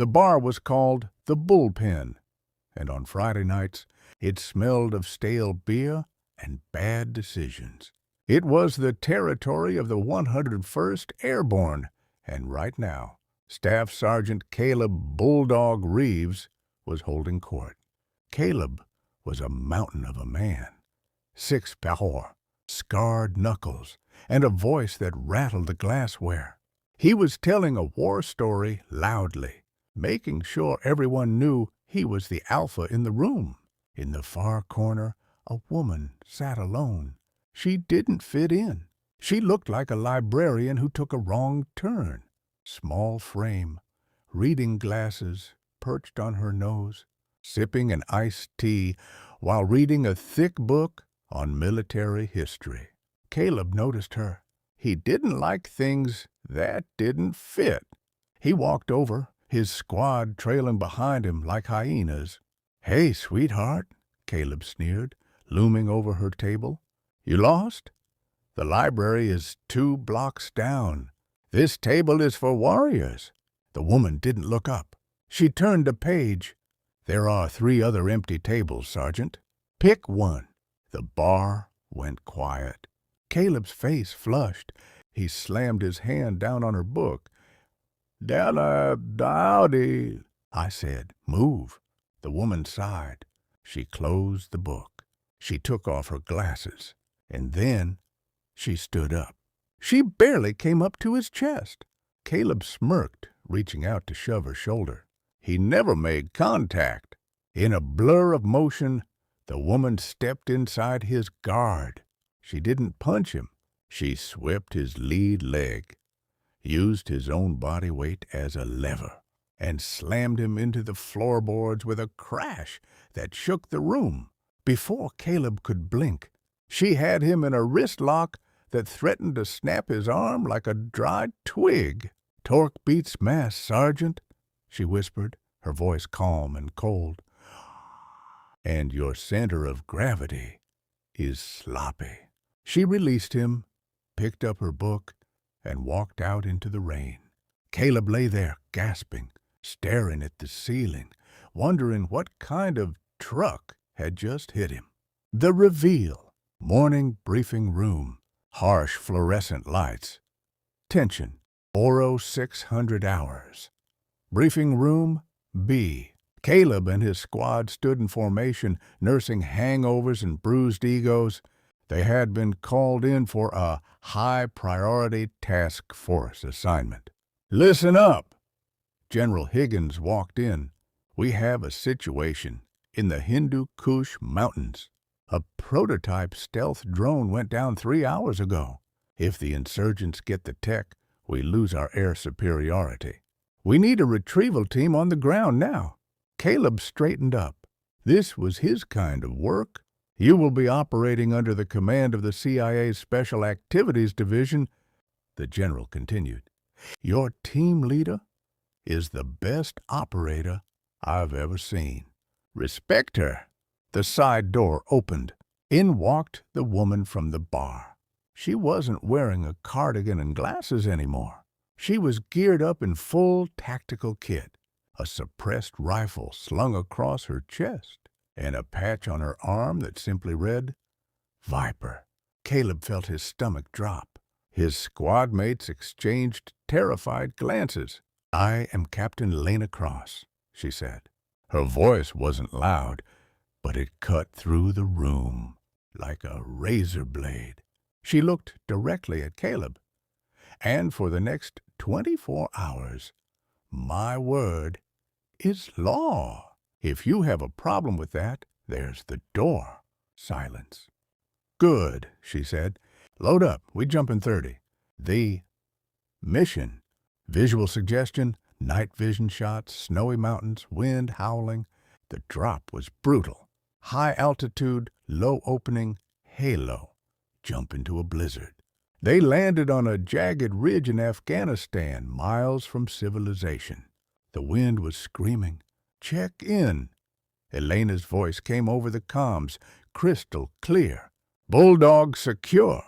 The bar was called the Bullpen, and on Friday nights it smelled of stale beer and bad decisions. It was the territory of the 101st Airborne, and right now, Staff Sergeant Caleb Bulldog Reeves was holding court. Caleb was a mountain of a man. 6'4", scarred knuckles, and a voice that rattled the glassware. He was telling a war story loudly, making sure everyone knew he was the alpha in the room. In the far corner, a woman sat alone. She didn't fit in. She looked like a librarian who took a wrong turn. Small frame, reading glasses perched on her nose, sipping an iced tea while reading a thick book on military history. Caleb noticed her. He didn't like things that didn't fit. He walked over, his squad trailing behind him like hyenas. "Hey, sweetheart," Caleb sneered, looming over her table. "You lost? The library is 2 blocks down. This table is for warriors." The woman didn't look up. She turned a page. "There are 3 other empty tables, Sergeant. Pick one." The bar went quiet. Caleb's face flushed. He slammed his hand down on her book. "Dowdy," I said. "Move." The woman sighed. She closed the book. She took off her glasses, and then she stood up. She barely came up to his chest. Caleb smirked, reaching out to shove her shoulder. He never made contact. In a blur of motion, the woman stepped inside his guard. She didn't punch him. She swept his lead leg, used his own body weight as a lever, and slammed him into the floorboards with a crash that shook the room. Before Caleb could blink, she had him in a wrist lock that threatened to snap his arm like a dried twig. "Torque beats mass, Sergeant," she whispered, her voice calm and cold. "And your center of gravity is sloppy." She released him, picked up her book, and walked out into the rain. Caleb lay there, gasping, staring at the ceiling, wondering what kind of truck had just hit him. The reveal. Morning briefing room. Harsh fluorescent lights. Tension. 4:06 hours. Briefing room B. Caleb and his squad stood in formation, nursing hangovers and bruised egos. They had been called in for a high-priority task force assignment. "Listen up!" General Higgins walked in. "We have a situation in the Hindu Kush Mountains. A prototype stealth drone went down 3 hours ago. If the insurgents get the tech, we lose our air superiority. We need a retrieval team on the ground now." Caleb straightened up. This was his kind of work. "You will be operating under the command of the CIA's Special Activities Division," the general continued. "Your team leader is the best operator I've ever seen. Respect her." The side door opened. In walked the woman from the bar. She wasn't wearing a cardigan and glasses anymore. She was geared up in full tactical kit, a suppressed rifle slung across her chest, and a patch on her arm that simply read, "Viper." Caleb felt his stomach drop. His squad mates exchanged terrified glances. "I am Captain Elena Cross," she said. Her voice wasn't loud, but it cut through the room like a razor blade. She looked directly at Caleb. "And for the next 24 hours, my word is law. If you have a problem with that, there's the door." Silence. "Good," she said. "Load up. We jump in 30. The mission. Visual suggestion, night vision shots, snowy mountains, wind howling. The drop was brutal. High altitude, low opening, halo. Jump into a blizzard. They landed on a jagged ridge in Afghanistan, miles from civilization. The wind was screaming, "Check in." Elena's voice came over the comms, crystal clear. "Bulldog secure,"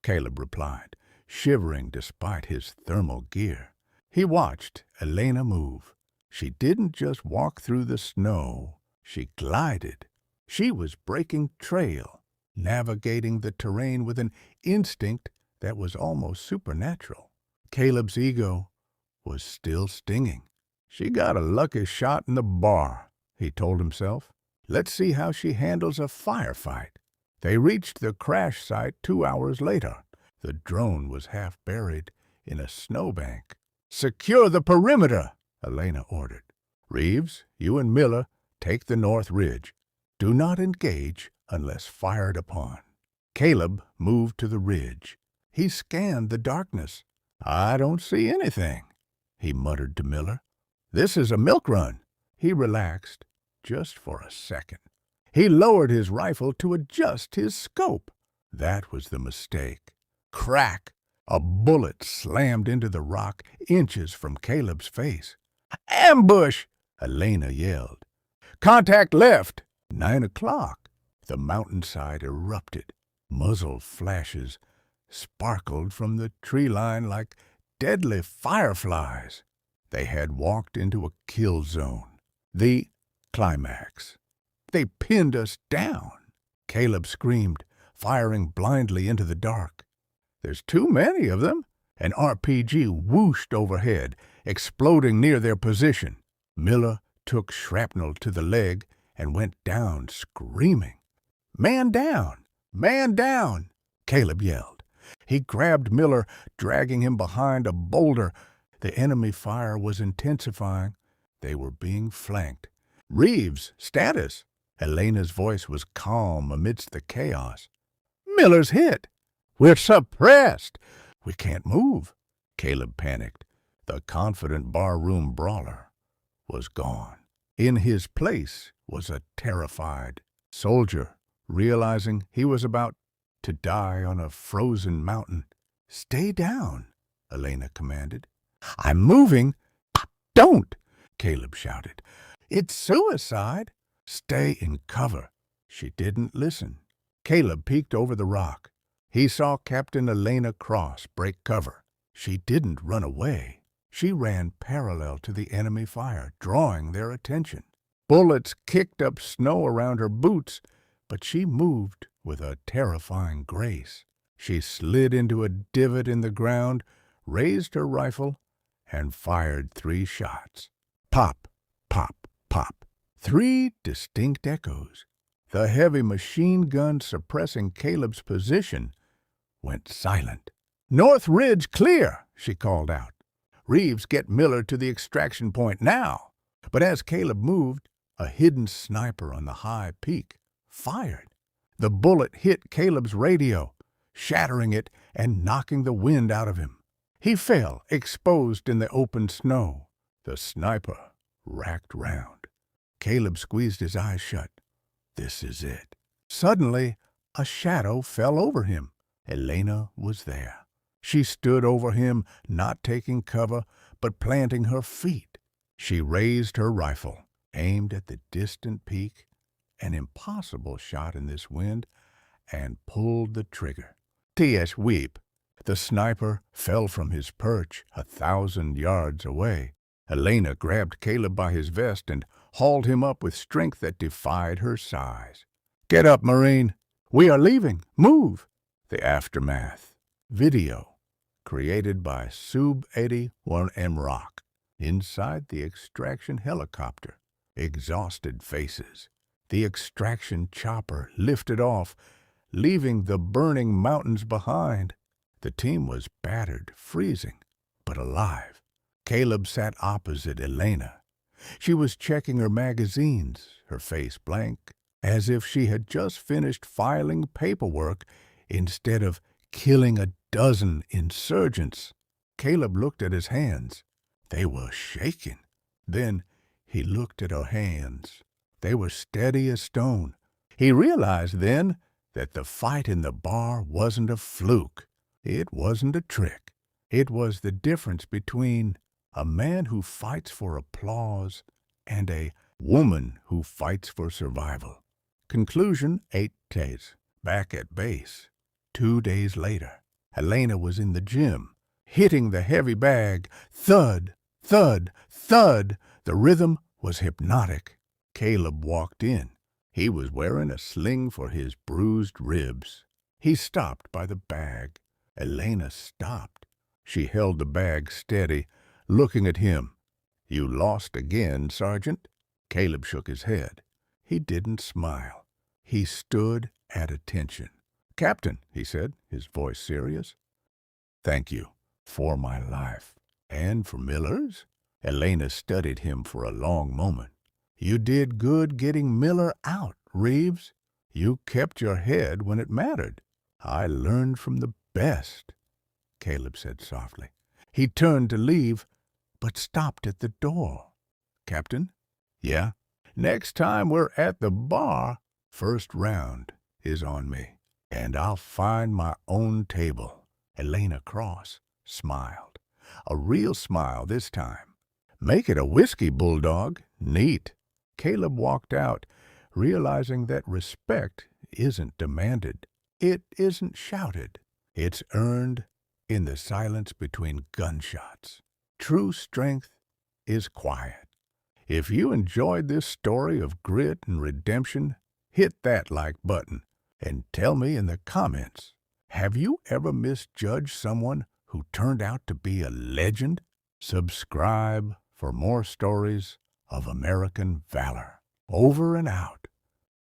Caleb replied, shivering despite his thermal gear. He watched Elena move. She didn't just walk through the snow. She glided. She was breaking trail, navigating the terrain with an instinct that was almost supernatural. Caleb's ego was still stinging. She got a lucky shot in the bar, he told himself. Let's see how she handles a firefight. They reached the crash site 2 hours later. The drone was half buried in a snowbank. "Secure the perimeter," Elena ordered. "Reeves, you and Miller take the north ridge. Do not engage unless fired upon." Caleb moved to the ridge. He scanned the darkness. "I don't see anything," he muttered to Miller. "This is a milk run." He relaxed just for a second. He lowered his rifle to adjust his scope. That was the mistake. Crack! A bullet slammed into the rock inches from Caleb's face. "Ambush!" Elena yelled. "Contact left!" 9 o'clock. The mountainside erupted. Muzzle flashes sparkled from the tree line like deadly fireflies. They had walked into a kill zone. The climax. "They pinned us down!" Caleb screamed, firing blindly into the dark. "There's too many of them." An RPG whooshed overhead, exploding near their position. Miller took shrapnel to the leg and went down screaming. "Man down! Man down!" Caleb yelled. He grabbed Miller, dragging him behind a boulder. The enemy fire was intensifying. They were being flanked. "Reeves, status!" Elena's voice was calm amidst the chaos. "Miller's hit. We're suppressed. We can't move." Caleb panicked. The confident barroom brawler was gone. In his place was a terrified soldier, realizing he was about to die on a frozen mountain. "Stay down," Elena commanded. "I'm moving." "Don't!" Caleb shouted. "It's suicide." "Stay in cover." She didn't listen. Caleb peeked over the rock. He saw Captain Elena Cross break cover. She didn't run away. She ran parallel to the enemy fire, drawing their attention. Bullets kicked up snow around her boots, but she moved with a terrifying grace. She slid into a divot in the ground, raised her rifle, and fired 3 shots. Pop, pop, pop. 3 distinct echoes. The heavy machine gun suppressing Caleb's position went silent. "North Ridge clear," she called out. "Reeves, get Miller to the extraction point now." But as Caleb moved, a hidden sniper on the high peak fired. The bullet hit Caleb's radio, shattering it and knocking the wind out of him. He fell, exposed in the open snow. The sniper racked round. Caleb squeezed his eyes shut. This is it. Suddenly, a shadow fell over him. Elena was there. She stood over him, not taking cover, but planting her feet. She raised her rifle, aimed at the distant peak, an impossible shot in this wind, and pulled the trigger. T.S. Weep. The sniper fell from his perch 1,000 yards away. Elena grabbed Caleb by his vest and hauled him up with strength that defied her size. "Get up, Marine. We are leaving. Move." The aftermath. Video. Created by Sub 81 Rock. Inside the extraction helicopter. Exhausted faces. The extraction chopper lifted off, leaving the burning mountains behind. The team was battered, freezing, but alive. Caleb sat opposite Elena. She was checking her magazines, her face blank, as if she had just finished filing paperwork instead of killing a dozen insurgents. Caleb looked at his hands. They were shaking. Then he looked at her hands. They were steady as stone. He realized then that the fight in the bar wasn't a fluke. It wasn't a trick. It was the difference between a man who fights for applause and a woman who fights for survival. Conclusion 8 days. Back at base. 2 days later, Elena was in the gym, hitting the heavy bag. Thud, thud, thud. The rhythm was hypnotic. Caleb walked in. He was wearing a sling for his bruised ribs. He stopped by the bag. Elena stopped. She held the bag steady, looking at him. "You lost again, Sergeant?" Caleb shook his head. He didn't smile. He stood at attention. "Captain," he said, his voice serious, "thank you for my life." "And for Miller's?" Elena studied him for a long moment. "You did good getting Miller out, Reeves. You kept your head when it mattered." "I learned from the best," Caleb said softly. He turned to leave, but stopped at the door. "Captain?" "Yeah?" "Next time we're at the bar, first round is on me, and I'll find my own table." Elena Cross smiled. A real smile this time. "Make it a whiskey, Bulldog. Neat." Caleb walked out, realizing that respect isn't demanded. It isn't shouted. It's earned in the silence between gunshots. True strength is quiet. If you enjoyed this story of grit and redemption, hit that like button and tell me in the comments, have you ever misjudged someone who turned out to be a legend? Subscribe for more stories of American valor. Over and out.